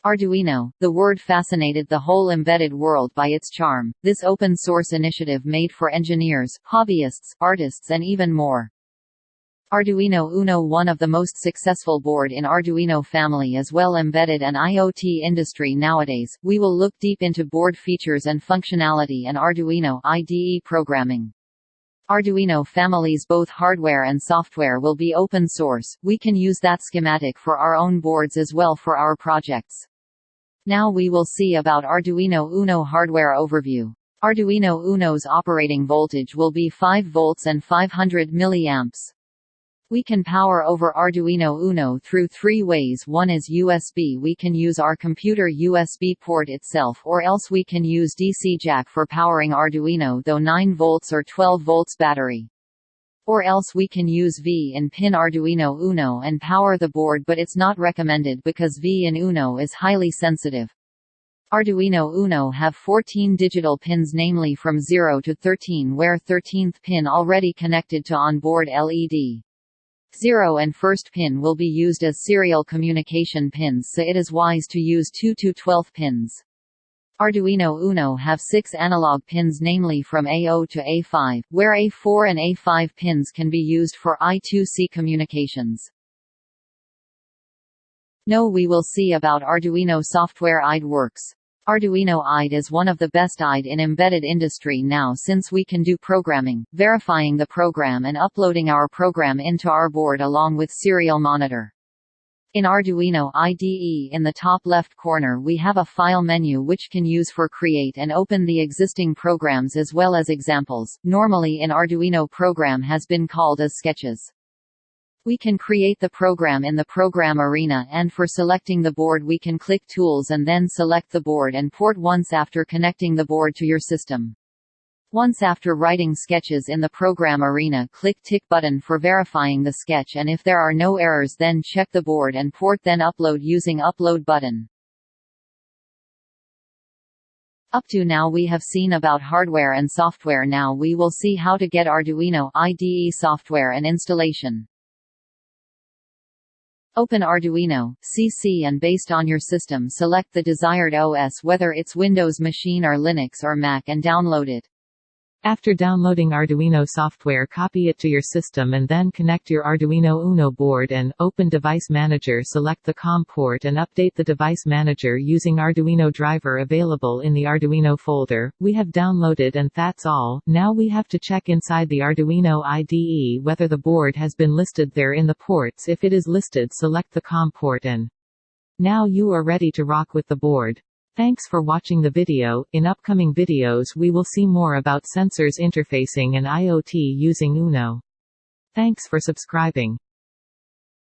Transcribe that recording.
Arduino, the word fascinated the whole embedded world by its charm. This open-source initiative made for engineers, hobbyists, artists and even more. Arduino Uno, one of the most successful board in Arduino family as well embedded and IoT industry nowadays. We will look deep into board features and functionality and Arduino IDE programming. Arduino family's both hardware and software will be open source. We can use that schematic for our own boards as well for our projects. Now we will see about Arduino Uno hardware overview. Arduino Uno's operating voltage will be 5 volts and 500 milliamps. We can power over Arduino Uno through 3 ways. One is USB. We can use our computer USB port itself, or else we can use DC jack for powering Arduino, though 9 volts or 12 volts battery. Or else we can use V-in-pin Arduino Uno and power the board, but it's not recommended because V-in Uno is highly sensitive. Arduino Uno have 14 digital pins, namely from 0 to 13, where 13th pin already connected to onboard LED. 0 and first pin will be used as serial communication pins, so it is wise to use 2 to 12 pins. Arduino Uno have 6 analog pins, namely from A0 to A5, where A4 and A5 pins can be used for I2C communications. Now we will see about Arduino Software IDE works. Arduino IDE is one of the best IDE in embedded industry now, since we can do programming, verifying the program and uploading our program into our board along with serial monitor. In Arduino IDE, in the top left corner we have a file menu which can use for create and open the existing programs as well as examples. Normally in Arduino program has been called as sketches. We can create the program in the program arena, and for selecting the board we can click tools and then select the board and port once after connecting the board to your system. Once after writing sketches in the program arena, click tick button for verifying the sketch, and if there are no errors then check the board and port, then upload using upload button. Up to now we have seen about hardware and software. Now we will see how to get Arduino IDE software and installation. Open Arduino CC and based on your system select the desired OS, whether it's Windows machine or Linux or Mac, and download it. After downloading Arduino software, copy it to your system and then connect your Arduino Uno board and open Device Manager. Select the COM port and update the Device Manager using Arduino driver available in the Arduino folder. We have downloaded and that's all. Now we have to check inside the Arduino IDE whether the board has been listed there in the ports. If it is listed, select the COM port and now you are ready to rock with the board. Thanks for watching the video. In upcoming videos we will see more about sensors interfacing and IoT using Uno. Thanks for subscribing.